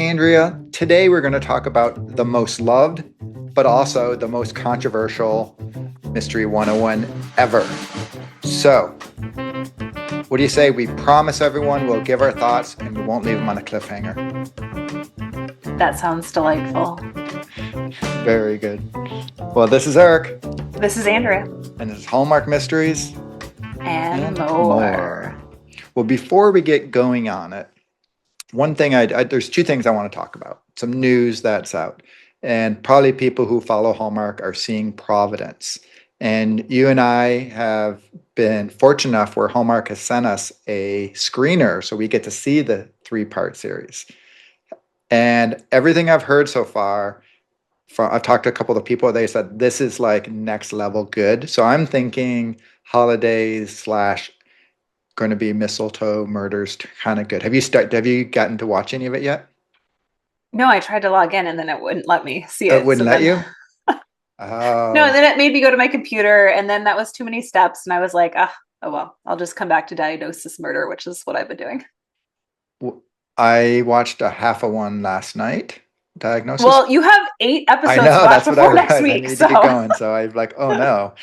Andrea. Today we're going to talk about the most loved, but also the most controversial Mystery 101 ever. So, what do you say we promise everyone we'll give our thoughts and we won't leave them on a cliffhanger? That sounds delightful. Very good. Well, this is Eric. This is Andrea. And this is Hallmark Mysteries and more. Well, before we get going on it, one thing there's two things I want to talk about. Some news that's out. And probably people who follow Hallmark are seeing Providence. And you and I have been fortunate enough where Hallmark has sent us a screener so we get to see the 3-part series. And everything I've heard so far, I've talked to a couple of people, they said this is like next level good. So I'm thinking holidays / going to be mistletoe murders kind of good. Have you gotten to watch any of it yet? No, I tried to log in and then it wouldn't let me see it. It wouldn't let you? Oh. No, then it made me go to my computer and then that was too many steps and I was like, oh well, I'll just come back to diagnosis murder, which is what I've been doing. I watched a half of one last night. Diagnosis. Well, you have 8 episodes I know, to watch that's before what next I week. need to get going. So I'm like, oh no,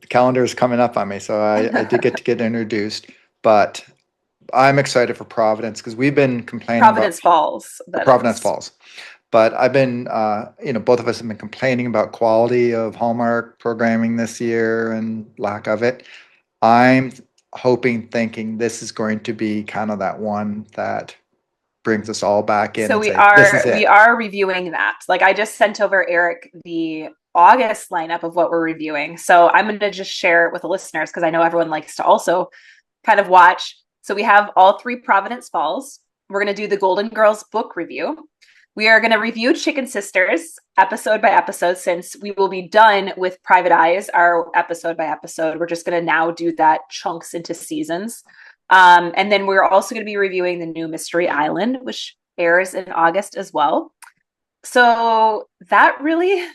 the calendar is coming up on me. So I did get introduced, but I'm excited for Providence because we've been complaining Providence Falls. Providence Falls. But I've been, both of us have been complaining about quality of Hallmark programming this year and lack of it. I'm thinking this is going to be kind of that one that brings us all back in. So we are reviewing that. Like I just sent over Eric the August lineup of what we're reviewing. So I'm going to just share it with the listeners because I know everyone likes to also kind of watch. So we have all 3 Providence Falls. We're going to do the Golden Girls book review. We are going to review Chicken Sisters episode by episode since we will be done with Private Eyes, our episode by episode. We're just going to now do that chunks into seasons. And then we're also going to be reviewing the new Mystery Island, which airs in August as well. So that really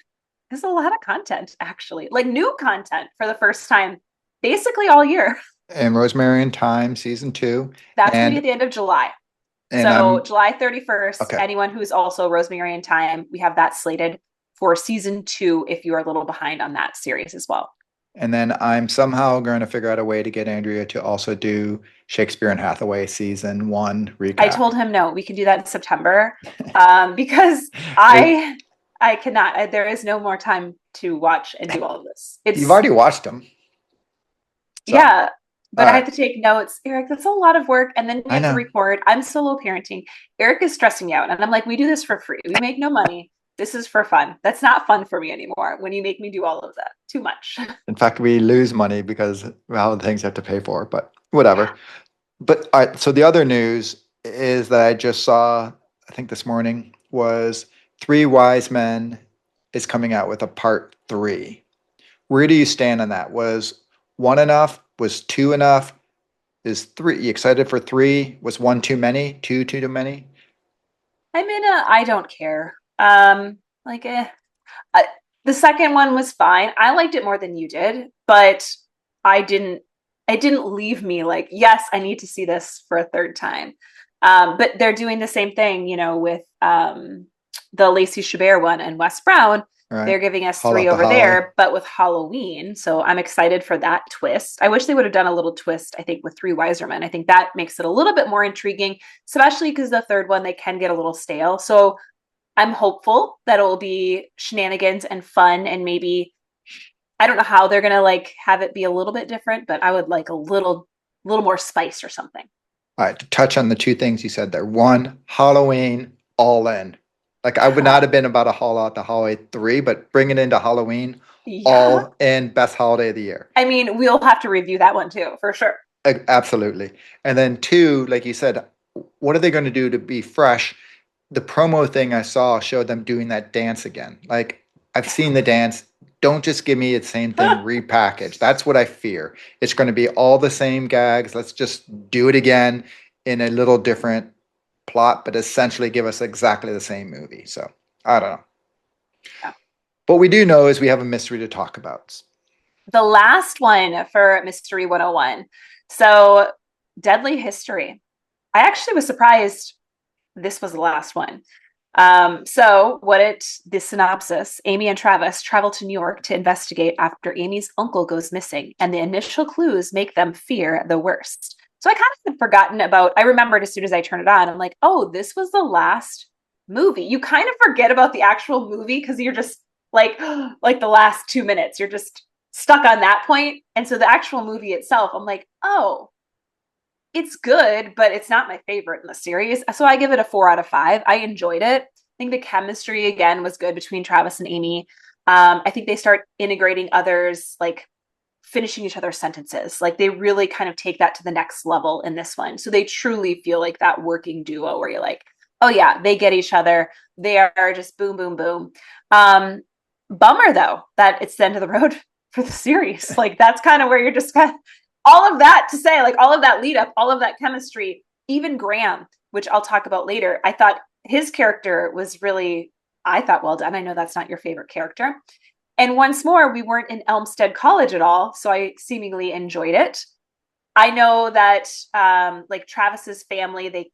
is a lot of content, actually, like new content for the first time, basically all year. And Rosemary and Thyme season 2. That's going to be at the end of July. So July 31st, okay. Anyone who's also Rosemary and Thyme, we have that slated for season 2 if you are a little behind on that series as well. And then I'm somehow going to figure out a way to get Andrea to also do Shakespeare and Hathaway season 1 recap. I told him no, we can do that in September because I cannot. There is no more time to watch and do all of this. You've already watched them. So. Yeah, but I have to take notes. Eric, that's a lot of work. And then we have to record. I'm solo parenting. Eric is stressing me out. And I'm like, we do this for free. We make no money. This is for fun. That's not fun for me anymore when you make me do all of that. Too much. In fact, we lose money because of all the things you have to pay for, but whatever. Yeah. But all right, so the other news is that I just saw, I think this morning, was 3 Wise Men is coming out with a part 3. Where do you stand on that? Was 1 enough? Was 2 enough? Is 3? You excited for 3? Was 1 too many? 2 too many? I'm in a I don't care. The second one was fine. I liked it more than you did, but it didn't leave me like, yes, I need to see this for a 3rd time. But they're doing the same thing, with the Lacey Chabert one and Wes Brown. Right. They're giving us 3 over there, but with Halloween. So I'm excited for that twist. I wish they would have done a little twist, I think, with 3 Wiser Men. I think that makes it a little bit more intriguing, especially because the 3rd one, they can get a little stale. So I'm hopeful that it will be shenanigans and fun and maybe, I don't know how they're going to have it be a little bit different, but I would like a little more spice or something. All right. To touch on the 2 things you said there. 1, Halloween, all in. I would not have been about a haul out the Halloween 3, but bring it into Halloween, all in, best holiday of the year. I mean, we'll have to review that one too, for sure. Absolutely. And then 2, like you said, what are they going to do to be fresh? The promo thing I saw showed them doing that dance again. I've seen the dance. Don't just give me the same thing repackaged. That's what I fear. It's going to be all the same gags. Let's just do it again in a little different plot, but essentially give us exactly the same movie. So I don't know. Yeah. What we do know is we have a mystery to talk about. The last one for Mystery 101. So Deadly History. I actually was surprised this was the last one. The synopsis: Amy and Travis travel to New York to investigate after Amy's uncle goes missing, and the initial clues make them fear the worst. So I kind of had forgotten about, I remembered as soon as I turned it on, I'm like, oh, this was the last movie. You kind of forget about the actual movie because you're just like, like the last 2 minutes, you're just stuck on that point. And so the actual movie itself, I'm like, oh, it's good, but it's not my favorite in the series. So I give it a 4 out of 5. I enjoyed it. I think the chemistry again was good between Travis and Amy. I think they start integrating others, like finishing each other's sentences. Like they really kind of take that to the next level in this one. So they truly feel like that working duo where you're like, oh yeah, they get each other. They are just boom, boom, boom. Um, Bummer though that it's the end of the road for the series. Like that's kind of where you're just kind of, all of that to say, like all of that lead up, all of that chemistry, even Graham, which I'll talk about later, I thought his character was really, I thought, well done. I know that's not your favorite character. And once more, we weren't in Elmstead College at all, so I seemingly enjoyed it. I know that like Travis's family,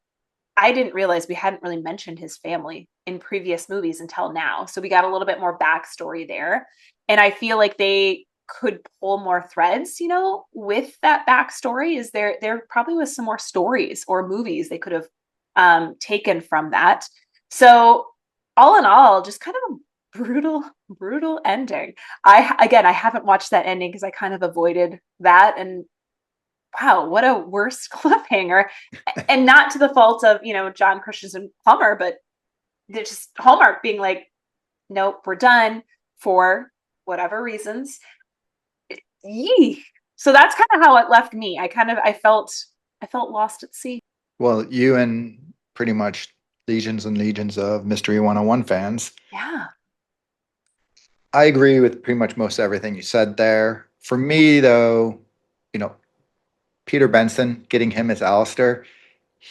I didn't realize we hadn't really mentioned his family in previous movies until now. So we got a little bit more backstory there. And I feel like they could pull more threads, with that backstory. There probably was some more stories or movies they could have taken from that. So all in all, just kind of a brutal ending. I haven't watched that ending because I kind of avoided that. And wow, what a worst cliffhanger. And not to the fault of, John Christensen Plummer, but just Hallmark being like, nope, we're done for whatever reasons. Yee. So that's kind of how it left me. I felt lost at sea. Well, you and pretty much legions and legions of Mystery 101 fans. Yeah. I agree with pretty much most everything you said there. For me, though, you know, Peter Benson, getting him as Alistair,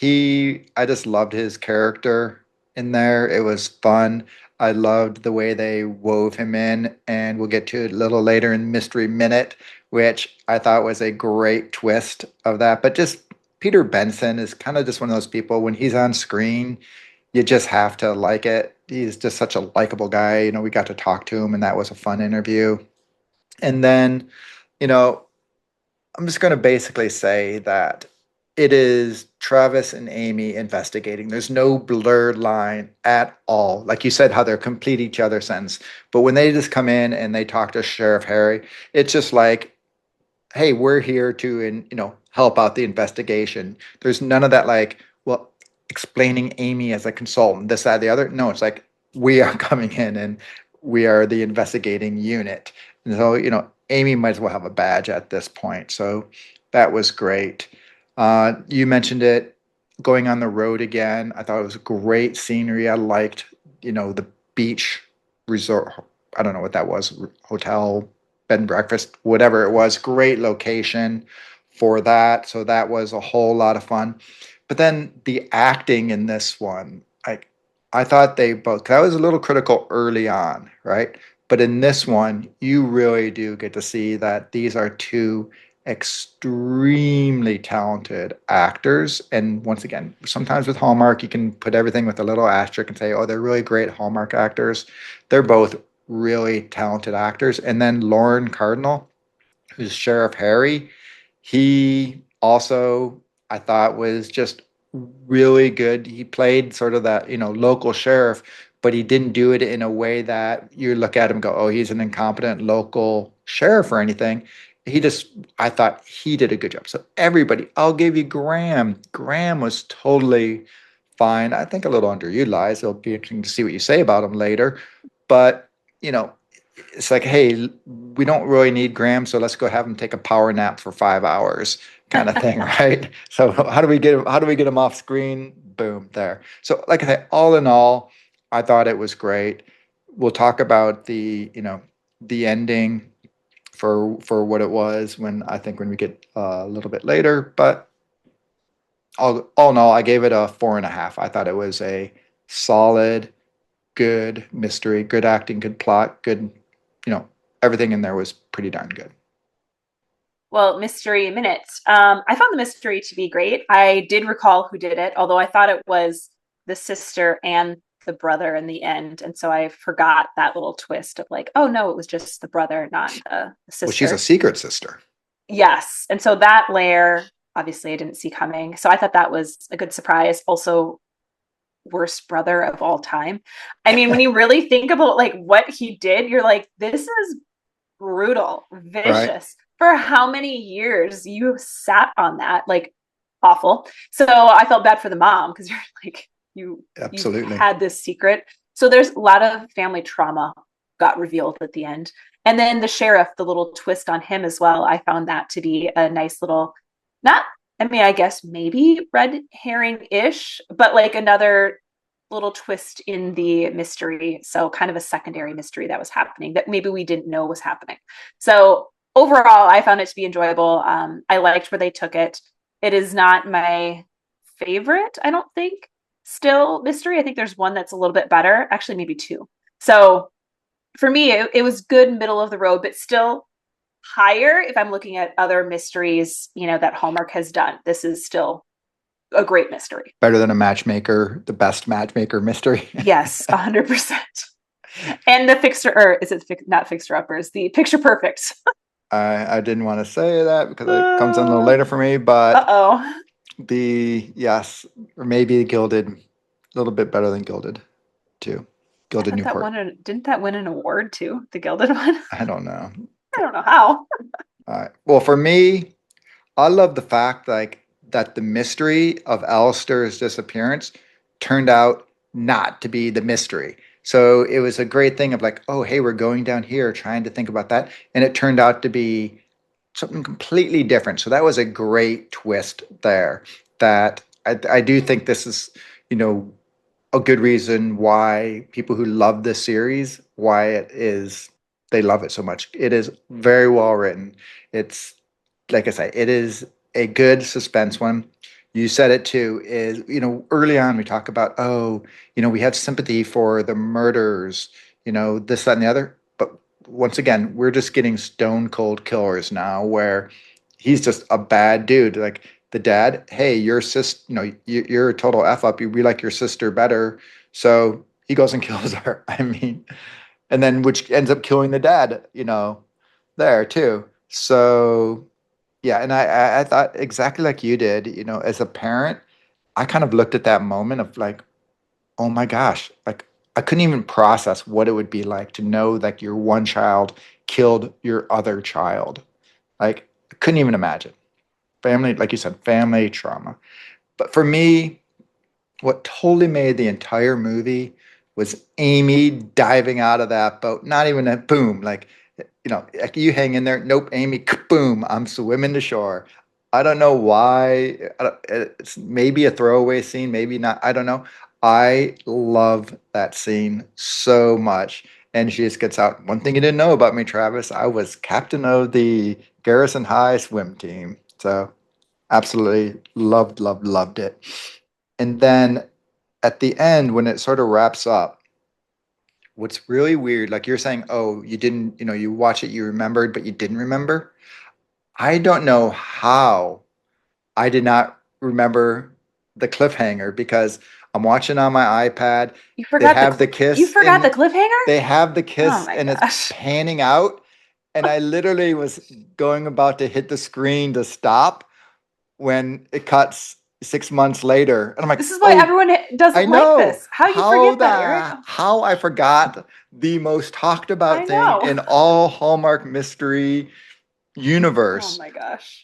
I just loved his character in there. It was fun. I loved the way they wove him in, and we'll get to it a little later in Mystery Minute, which I thought was a great twist of that. But just Peter Benson is kind of just one of those people when he's on screen, you just have to like it. He's just such a likable guy. We got to talk to him, and that was a fun interview. And then, you know, I'm just going to basically say that it is Travis and Amy investigating. There's no blurred line at all. Like you said, how they're complete each other's sentence. But when they just come in and they talk to Sheriff Harry, it's just like, hey, we're here to, help out the investigation. There's none of that like, well, explaining Amy as a consultant, this, that, the other. No, it's like we are coming in and we are the investigating unit. And so, Amy might as well have a badge at this point. So that was great. You mentioned it going on the road again. I thought it was great scenery. I liked, the beach resort. I don't know what that was, hotel, bed and breakfast, whatever it was. Great location for that. So that was a whole lot of fun. But then the acting in this one, I thought they both, 'cause I was a little critical early on, right? But in this one, you really do get to see that these are two extremely talented actors. And once again, sometimes with Hallmark, you can put everything with a little asterisk and say, oh, they're really great Hallmark actors. They're both really talented actors. And then Lauren Cardinal, who's Sheriff Harry, he also, I thought, was just really good. He played sort of that, local sheriff, but he didn't do it in a way that you look at him and go, oh, he's an incompetent local sheriff or anything. I thought he did a good job. So everybody, I'll give you Graham. Graham was totally fine. I think a little underutilized. It'll be interesting to see what you say about him later. But, it's like, hey, we don't really need Graham, so let's go have him take a power nap for 5 hours, kind of thing, right? So how do we get him? How do we get him off screen? Boom, there. So, like I said, all in all, I thought it was great. We'll talk about the ending for what it was when we get a little bit later. But all in all, I gave it a 4.5. I thought it was a solid, good mystery, good acting, good plot, good, everything in there was pretty darn good. Well, Mystery Minute. I found the mystery to be great. I did recall who did it, although I thought it was the sister and the brother in the end. And so I forgot that little twist of like, oh no, it was just the brother, not the Well, she's a sister. secret sister. Yes. And so that layer, obviously, I didn't see coming. So I thought that was a good surprise. Also, worst brother of all time. I mean, when you really think about like what he did, you're like, this is brutal, Right. vicious. For how many years you sat on that? Like awful. So I felt bad for the mom because you're like, you've Absolutely. had this secret. So there's a lot of family trauma got revealed at the end. And then the sheriff, the little twist on him as well. I found that to be a nice little, not, I mean, I guess maybe red herring ish, but like another little twist in the mystery. So kind of a secondary mystery that was happening that maybe we didn't know was happening. So overall, I found it to be enjoyable. I liked where they took it. It is not my favorite, I don't think, still mystery. I think there's one that's a little bit better, actually, maybe two. So for me, it was good middle of the road, but still higher if I'm looking at other mysteries, that Hallmark has done. This is still a great mystery. Better than a matchmaker, the best matchmaker mystery. Yes, 100%. And the fixer, or is it not fixer uppers? The picture perfect. I didn't want to say that because it comes in a little later for me, but Oh, yes, or maybe Gilded, a little bit better than Gilded too. I Gilded thought that Newport. one didn't that win an award too? The Gilded one. I don't know. I don't know how. Well, for me, I love the fact like that the mystery of Alistair's disappearance turned out not to be the mystery. So it was a great thing of like, oh, hey, we're going down here trying to think about that. And it turned out to be something completely different. So that was a great twist there that I do think this is, you know, a good reason why people who love this series, why it is they love it so much. It is very well written. It's like I say, it is a good suspense one. You said it too, is early on we talk about, oh, we have sympathy for the murders, this, that, and the other. But once again, we're just getting stone cold killers now where he's just a bad dude. Like the dad, hey, your sister, you're a total F up. We like your sister better. So he goes and kills her. I mean, and then which ends up killing the dad, there too. So yeah, and I thought exactly like you did, as a parent, I kind of looked at that moment of like, oh my gosh, like I couldn't even process what it would be like to know like your one child killed your other child. Like I couldn't even imagine. Family, like you said, family trauma. But for me, what totally made the entire movie was Amy diving out of that boat. Not even a boom, like you hang in there. Nope, Amy, boom, I'm swimming to shore. I don't know why. It's maybe a throwaway scene, maybe not. I don't know. I love that scene so much. And she just gets out. One thing you didn't know about me, Travis, I was captain of the Garrison High swim team. So absolutely loved, loved, loved it. And then at the end, when it sort of wraps up, what's really weird, like you're saying, oh, you didn't, you watch it, you remembered, but you didn't remember. I don't know how I did not remember the cliffhanger because I'm watching on my iPad. You They forgot have the you kiss forgot the and cliffhanger? they have the Oh kiss my and it's gosh. panning out. And I literally was going about to hit the screen to stop when it cuts 6 months later. And I'm like, This is why oh, everyone I doesn't like know this. How you forget that, Eric? how I forgot the most talked I about thing know. in all Hallmark mystery Oh universe. my gosh.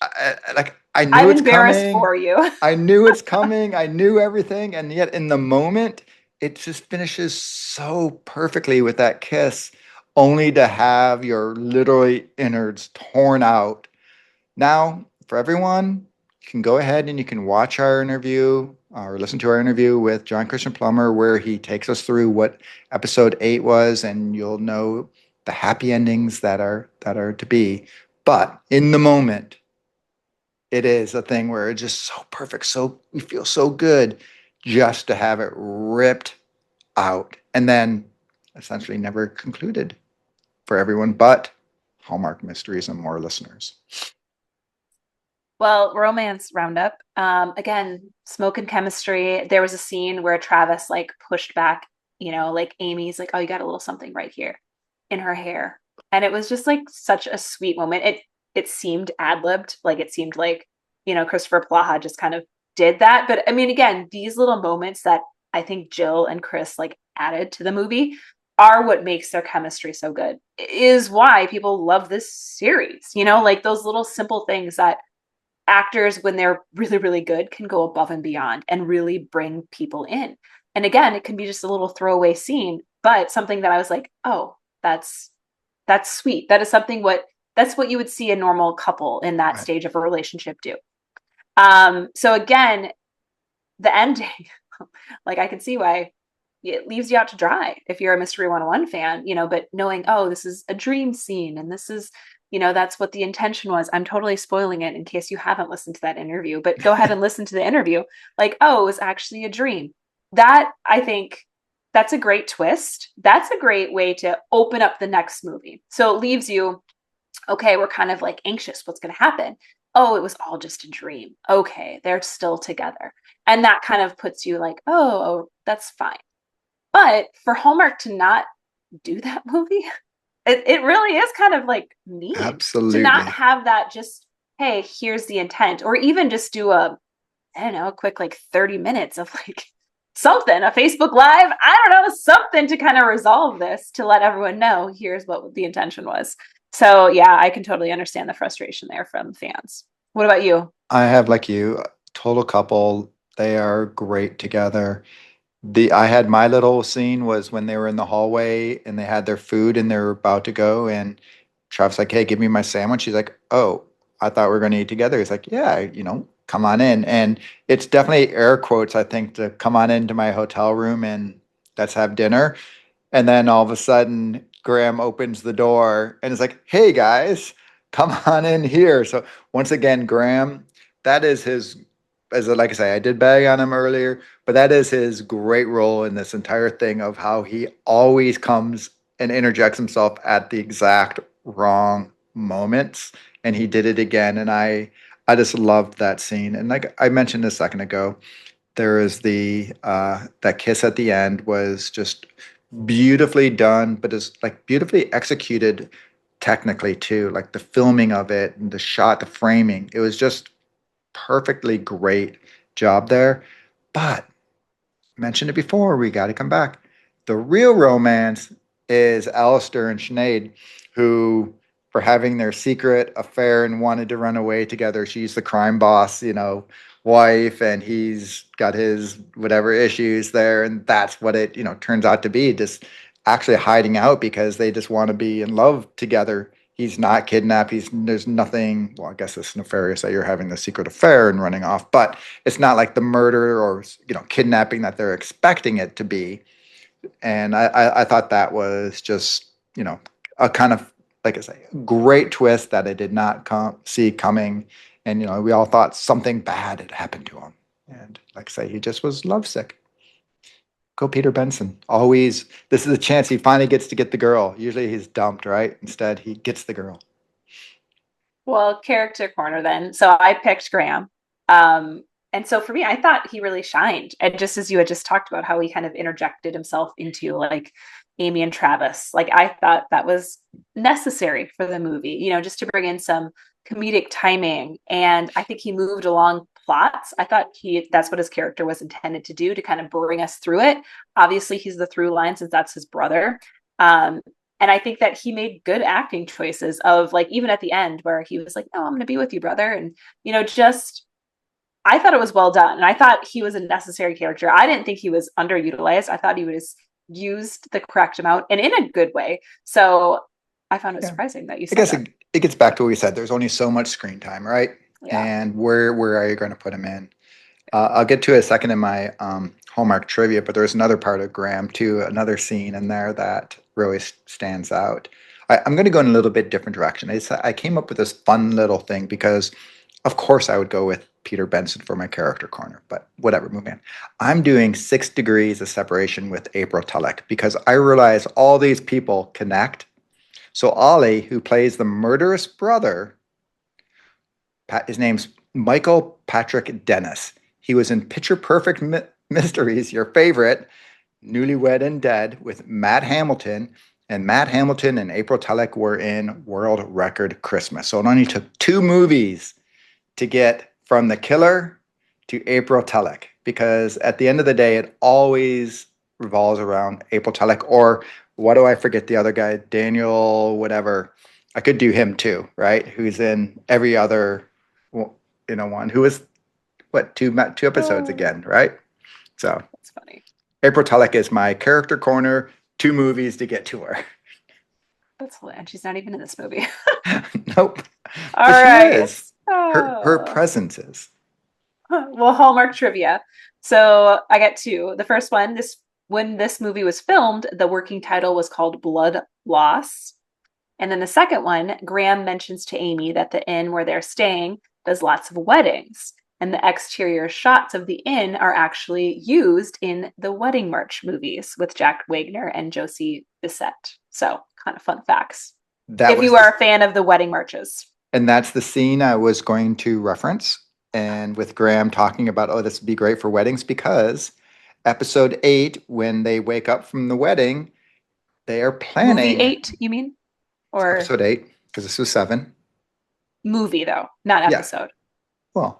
Like I knew I'm it's embarrassed coming. for you. I knew it's coming. I knew everything, and yet in the moment, it just finishes so perfectly with that kiss, only to have your literally innards torn out. Now, for everyone, you can go ahead and you can watch our interview or listen to our interview with John Christian Plummer, where he takes us through what episode 8 was, and you'll know the happy endings that are to be. But in the moment, it is a thing where it's just so perfect, so we feel so good just to have it ripped out, and then essentially never concluded for everyone but Hallmark Mysteries and More listeners. Well, romance roundup. Again, smoke and chemistry. There was a scene where Travis like pushed back, like Amy's like, "Oh, you got a little something right here in her hair." And it was just like such a sweet moment. It seemed ad-libbed, like it seemed like, Kristoffer Polaha just kind of did that. But I mean, again, these little moments that I think Jill and Chris like added to the movie are what makes their chemistry so good. Is why people love this series, like those little simple things that actors, when they're really, really good, can go above and beyond and really bring people in. And again, it can be just a little throwaway scene, but something that I was like, oh, that's sweet. That is something that's what you would see a normal couple in that Right. stage of a relationship do. So again, the ending, like I can see why it leaves you out to dry if you're a Mystery 101 fan, but knowing, oh, this is a dream scene and this is, that's what the intention was. I'm totally spoiling it in case you haven't listened to that interview, but go ahead and listen to the interview. Like, oh, it was actually a dream. That I think that's a great twist. That's a great way to open up the next movie. So it leaves you, okay, we're kind of like anxious. What's going to happen? Oh, it was all just a dream. Okay, they're still together. And that kind of puts you like, oh, that's fine. But for Hallmark to not do that movie, it really is kind of like mean to not Absolutely. have that just, hey, here's the intent, or even just do I don't know, a quick like 30 minutes of like something, a Facebook Live, I don't know, something to kind of resolve this to let everyone know here's what the intention was. So yeah, I can totally understand the frustration there from fans. What about you? I have like you, total couple. They are great together. The I had my little scene was when they were in the hallway and they had their food and they're about to go and Travis like, "Hey, give me my sandwich." She's like, "Oh, I thought we were going to eat together." He's like, "Yeah, come on in." And it's definitely air quotes, I think, to come on into my hotel room and let's have dinner. And then all of a sudden, Graham opens the door and is like, "Hey guys, come on in here." So once again, Graham, that is his, like I say, I did bag on him earlier, but that is his great role in this entire thing of how he always comes and interjects himself at the exact wrong moments. And he did it again. And I just loved that scene. And like I mentioned a second ago, there is that kiss at the end was just beautifully done, but is like beautifully executed technically too. Like the filming of it and the shot, the framing, it was just perfectly great job there. But mentioned it before, we got to come back. The real romance is Alistair and Sinead, who, for having their secret affair and wanted to run away together, she's the crime boss, wife, and he's got his whatever issues there. And that's what it, turns out to be, just actually hiding out because they just want to be in love together. He's not kidnapped. There's nothing. Well, I guess it's nefarious that you're having the secret affair and running off, but it's not like the murder or kidnapping that they're expecting it to be. And I thought that was just a kind of, like I say, great twist that I did not see coming. And we all thought something bad had happened to him. And like I say, he just was lovesick. Go Peter Benson. Always, this is a chance he finally gets to get the girl. Usually he's dumped, right? Instead, he gets the girl. Well, character corner then. So I picked Graham. And so for me, I thought he really shined. And just as you had just talked about how he kind of interjected himself into like Amy and Travis, like I thought that was necessary for the movie, just to bring in some comedic timing. And I think he moved along plots. I thought that's what his character was intended to do, to kind of bring us through it. Obviously, he's the through line since that's his brother. Um, and I think that he made good acting choices of like, even at the end where he was like, no, I'm going to be with you, brother. And, just, I thought it was well done. And I thought he was a necessary character. I didn't think he was underutilized. I thought he was used the correct amount and in a good way. So I found it Yeah. surprising that you I said guess that. it gets back to what we said. There's only so much screen time, right? Yeah. And where are you going to put him in? I'll get to it a second in my Hallmark trivia, but there's another part of Graham too, another scene in there that really stands out. I'm going to go in a little bit different direction. I came up with this fun little thing because, of course, I would go with Peter Benson for my character corner, but whatever, move in. I'm doing 6 degrees of separation with April Tulloch because I realize all these people connect. So Ollie, who plays the murderous brother, his name's Michael Patrick Dennis. He was in Picture Perfect Mysteries, your favorite, Newlywed and Dead with Matt Hamilton. And Matt Hamilton and April Telek were in World Record Christmas. So it only took 2 movies to get from the killer to April Telek, because at the end of the day, it always revolves around April Telek. Or what do I forget the other guy? Daniel, whatever. I could do him too, right? Who's in every other, one. Who was, what, two episodes Oh, again, right? So that's funny. April Telek is my character corner, 2 movies to get to her. That's hilarious. And she's not even in this movie. Nope. All But she right. is. Her Oh. presence is. Well, Hallmark trivia. So I got two. The first one, this when this movie was filmed, the working title was called Blood Loss. And then the second one, Graham mentions to Amy that the inn where they're staying does lots of weddings. And the exterior shots of the inn are actually used in the Wedding March movies with Jack Wagner and Josie Bissett. So, kind of fun facts. That If was you are a fan of the wedding marches. and that's the scene I was going to reference. And with Graham talking about, oh, this would be great for weddings, because episode 8, when they wake up from the wedding, they are Movie planning 8, you mean? Or episode 8, because this was 7. movie, though, not Yeah. episode. Well,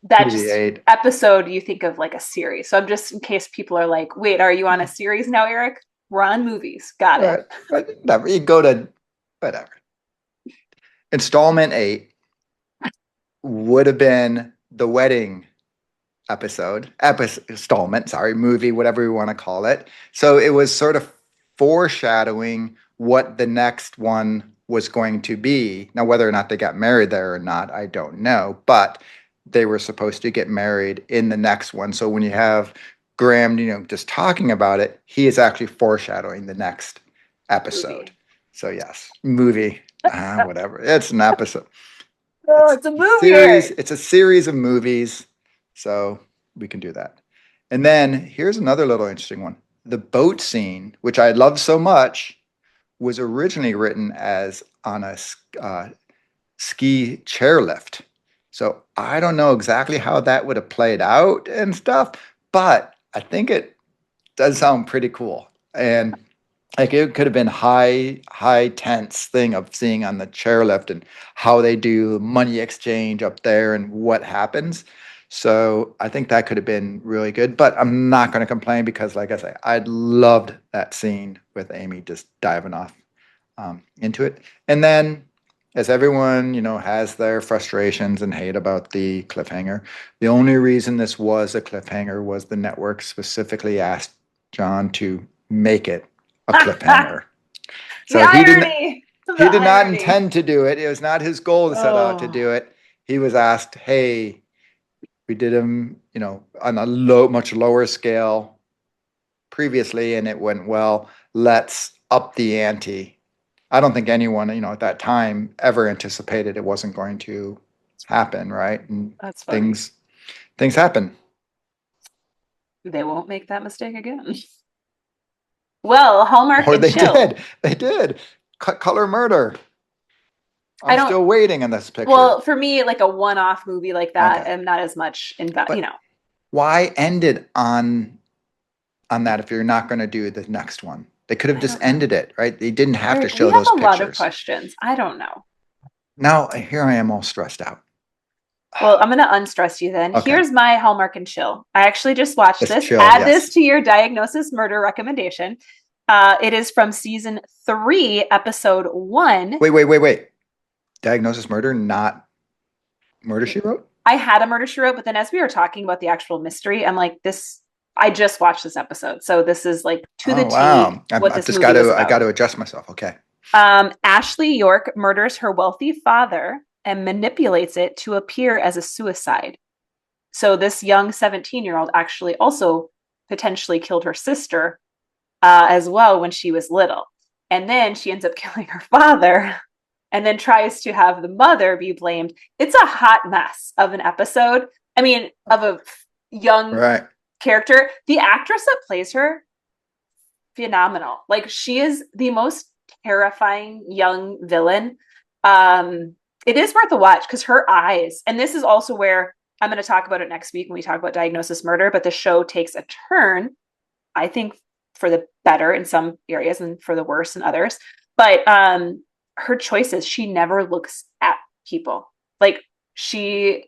That movie just 8. episode, you think of like a series. So I'm just in case people are like, wait, are you on a series now, Eric? We're on movies. Got it. But whatever. You go to whatever. Installment 8 would have been the wedding installment, sorry, movie, whatever we want to call it. So it was sort of foreshadowing what the next one was going to be. Now, whether or not they got married there or not, I don't know, but they were supposed to get married in the next one. So when you have Graham, just talking about it, he is actually foreshadowing the next episode. Movie. So yes, movie, whatever. It's an episode. Oh, it's a movie, Series. Eric. It's a series of movies, so we can do that. And then here's another little interesting one. The boat scene, which I love so much, was originally written as on a ski chairlift. So I don't know exactly how that would have played out and stuff, but I think it does sound pretty cool. And like it could have been high tense thing of seeing on the chairlift and how they do money exchange up there and what happens. So I think that could have been really good, but I'm not going to complain because, like I say, I loved that scene with Amy just diving off into it. And then, as everyone has their frustrations and hate about the cliffhanger, the only reason this was a cliffhanger was the network specifically asked John to make it a cliffhanger. The So he didn't. irony. He The did not irony. intend to do it. It was not his goal to set out to Oh, do it. He was asked, "Hey, we did him, on a much lower scale previously, and it went well. Let's up the ante." I don't think anyone, at that time ever anticipated it wasn't going to happen, right? And that's funny. things happen. They won't make that mistake again. Well, Hallmark Or and they Chill. did. They did. Color Murder. I I'm don't. still waiting on this picture. Well, for me, like a one-off movie like that, Okay. I'm not as much But why end it on that if you're not going to do the next one? They could have I just don't know. ended it, right? They didn't have to Eric, we show have those a lot of pictures. questions. I don't know. Now here I am all stressed out. Well, I'm going to unstress you then. Okay. Here's my Hallmark and Chill. I actually just watched Let's this. chill. Add this Yes. to your diagnosis murder recommendation. It is from season 3, episode 1. Wait. Diagnosis Murder, not Murder She Wrote? I had a murder she wrote, but then as we were talking about the actual mystery, I'm like, I just watched this episode. So this is like to the Oh, T wow. what I've this just movie was I about. got to adjust myself. Okay. Ashley York murders her wealthy father and manipulates it to appear as a suicide. So this young 17-year-old actually also potentially killed her sister as well when she was little. And then she ends up killing her father and then tries to have the mother be blamed. It's a hot mess of an episode. I mean, of a young Right. character. The actress that plays her, phenomenal. Like she is the most terrifying young villain. It is worth a watch because her eyes, and this is also where I'm going to talk about it next week when we talk about Diagnosis Murder, but the show takes a turn, I think, for the better in some areas and for the worse in others. But her choices, she never looks at people. Like she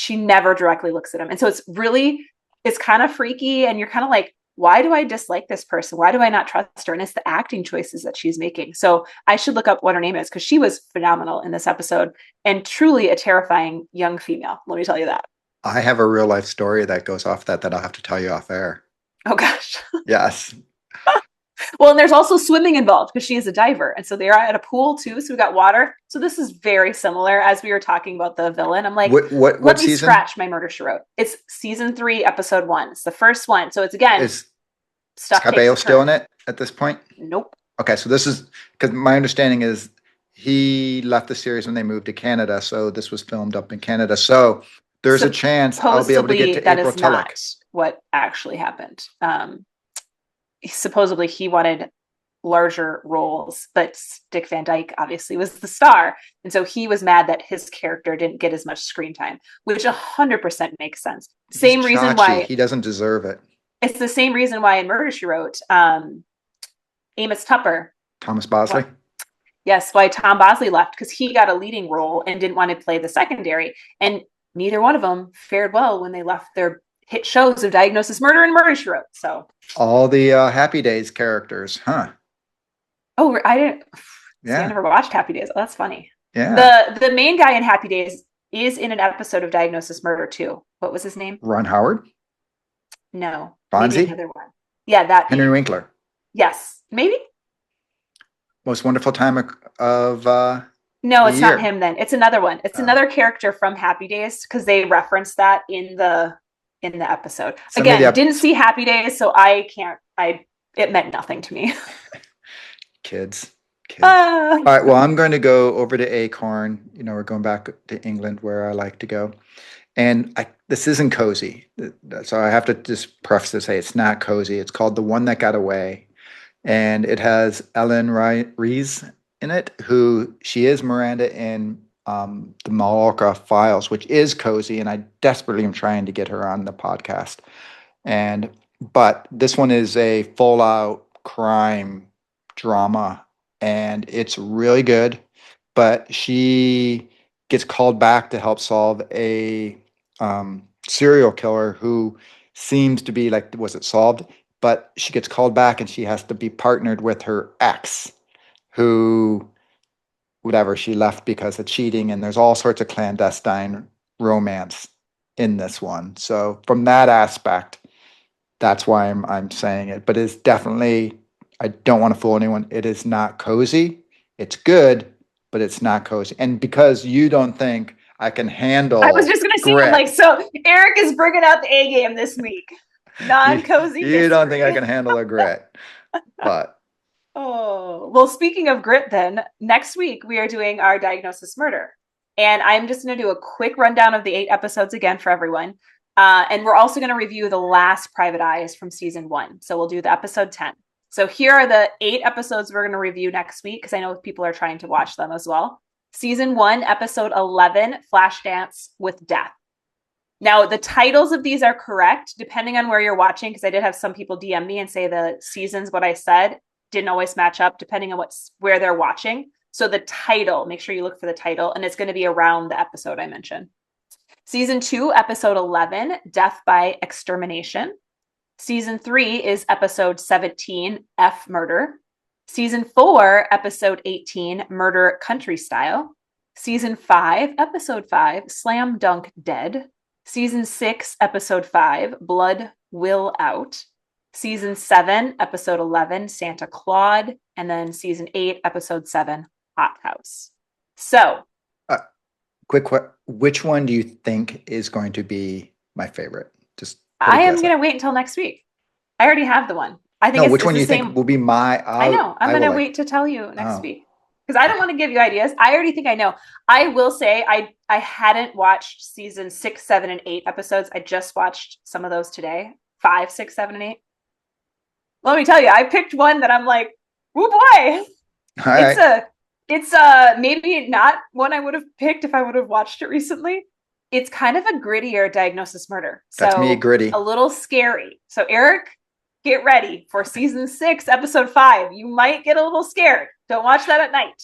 never directly looks at them. And so it's kind of freaky, and you're kind of like, why do I dislike this person? Why do I not trust her? And it's the acting choices that she's making. So I should look up what her name is because she was phenomenal in this episode and truly a terrifying young female. Let me tell you that. I have a real life story that goes off that I'll have to tell you off air. Oh gosh. Yes. Well, and there's also swimming involved because she is a diver. And so they're at a pool too. So we got water. So this is very similar as we were talking about the villain. I'm like, what let me season? scratch my murder she wrote. It's season 3, episode 1. It's the first one. So it's again, Is Cabello still in it at this point? Nope. Okay, so this is because my understanding is he left the series when they moved to Canada. So this was filmed up in Canada. So there's a chance I'll be able to get to April Tulloch. That is not what actually happened. Supposedly he wanted larger roles, but Dick Van Dyke obviously was the star. And so he was mad that his character didn't get as much screen time, which 100% makes sense. Same reason why he doesn't deserve it. It's the same reason why in Murder, She Wrote, Amos Tupper. Thomas Bosley? Yes, why Tom Bosley left, because he got a leading role and didn't want to play the secondary. And neither one of them fared well when they left their hit shows of Diagnosis Murder and Murder, She Wrote. So all the Happy Days characters, huh? Oh, I didn't. Yeah, see, I never watched Happy Days. Oh, that's funny. Yeah. The main guy in Happy Days is in an episode of Diagnosis Murder too. What was his name? Ron Howard? No. Fonzie? Maybe another one. Yeah, that. Henry Winkler. Yes, maybe. Most Wonderful Time of no, it's not him then. It's another one. It's another character from Happy Days because they referenced that in the episode. Again, didn't see Happy Days, so it meant nothing to me. Kids. All right, well, I'm going to go over to Acorn. We're going back to England where I like to go. And this isn't cozy. So I have to just preface to say it's not cozy. It's called The One That Got Away. And it has Ellen Reese in it, she is Miranda in the Mallorca Files, which is cozy. And I desperately am trying to get her on the podcast. But this one is a full out crime drama. And it's really good. But she gets called back to help solve a serial killer who seems to be like, was it solved? But she gets called back and she has to be partnered with her ex who, whatever, she left because of cheating. And there's all sorts of clandestine romance in this one. So from that aspect, that's why I'm saying it. But it's definitely, I don't want to fool anyone. It is not cozy. It's good, but it's not cozy. And because you don't think I can handle I was just going to say, so Eric is bringing out the A game this week. Non-cozy. You don't think I can handle a grit, but. Oh, well, speaking of grit then, next week we are doing our Diagnosis Murder. And I'm just going to do a quick rundown of the 8 episodes again for everyone. And we're also going to review the last Private Eyes from season 1. So we'll do the episode 10. So here are the 8 episodes we're going to review next week, because I know people are trying to watch them as well. Season 1, episode 11, Flashdance with Death. Now, the titles of these are correct, depending on where you're watching, because I did have some people DM me and say the seasons, what I said, didn't always match up, depending on where they're watching. So the title, make sure you look for the title, and it's going to be around the episode I mentioned. Season 2, episode 11, Death by Extermination. Season 3 is episode 17, F Murder. Season 4, episode 18, Murder Country Style. Season 5, episode 5, Slam Dunk Dead. Season 6, episode 5, Blood Will Out. Season 7, episode 11, Santa Claude. And then season 8, episode 7, Hot House. So. Quick, which one do you think is going to be my favorite? I am going to wait until next week. I already have the one. I think which one do you think will be my? I know. I'm going to wait to tell you next week, because I don't want to give you ideas. I already think I know. I will say I hadn't watched season 6, 7, and 8 episodes. I just watched some of those today. 5, 6, 7, and 8. Let me tell you, I picked one that I'm like, oh boy. It's maybe not one I would have picked if I would have watched it recently. It's kind of a grittier diagnosis murder. That's me, So gritty. a little scary. So Eric, get ready for season 6, episode 5. You might get a little scared. Don't watch that at night.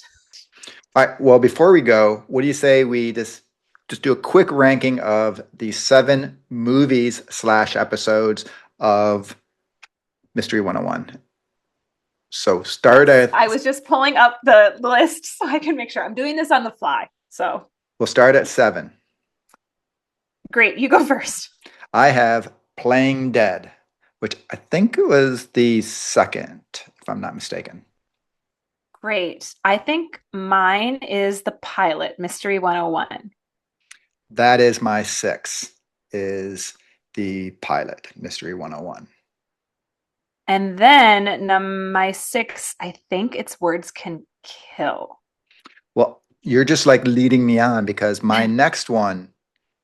All right. Well, before we go, what do you say we just do a quick ranking of the 7 movies / episodes of Mystery 101? So start at. I was just pulling up the list so I can make sure I'm doing this on the fly. So We'll start at 7. great, you go first. I have Playing Dead, which I think was the second, if I'm not mistaken. Great. I think mine is the pilot, Mystery 101. That is my 6, is the pilot, Mystery 101. And then my 6, I think it's Words Can Kill. Well, you're just like leading me on because my next one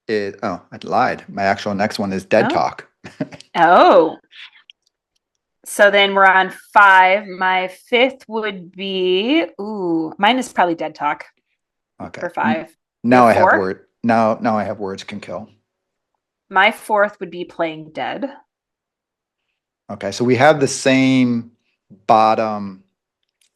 is, I lied. My actual next one is Dead Talk. Oh. So then we're on 5. My 5th would be, mine is probably Dead Talk. Okay. For 5. Now I have Now I have Words Can Kill. My 4th would be Playing Dead. Okay, so we have the same bottom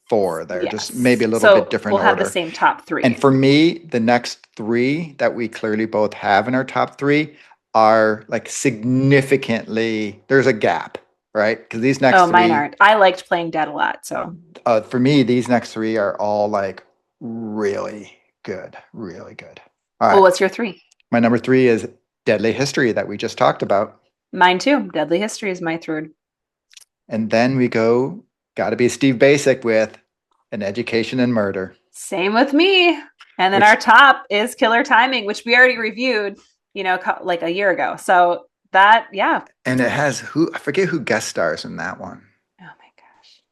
4 there, just maybe a little bit different order. We'll have the same top 3. And for me, the next 3 that we clearly both have in our top 3 are like significantly, there's a gap, right? Because these next 3. Mine aren't. I liked Playing Dead a lot, so. For me, these next 3 are all like really good, really good. All right. Well, what's your 3? My number 3 is Deadly History that we just talked about. Mine too. Deadly History is my 3rd. And then we got to be Steve Basic with An Education in Murder. Same with me. And then our top is Killer Timing, which we already reviewed, like a year ago. So that, yeah. And it has I forget who guest stars in that one. Oh my gosh.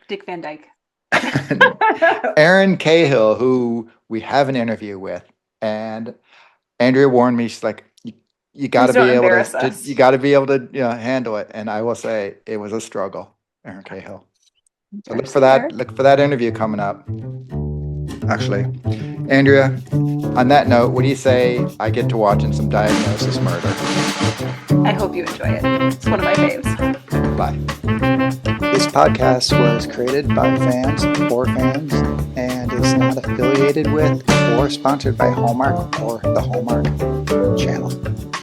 Dick Van Dyke. Erin Cahill, who we have an interview with. And Andrea warned me, she's like, you got to be able to handle it. And I will say it was a struggle, Erin Cahill. So look for that interview coming up. Actually, Andrea, on that note, what do you say I get to watching some Diagnosis Murder? I hope you enjoy it. It's one of my faves. Bye. This podcast was created by fans for fans and is not affiliated with or sponsored by Hallmark or the Hallmark channel.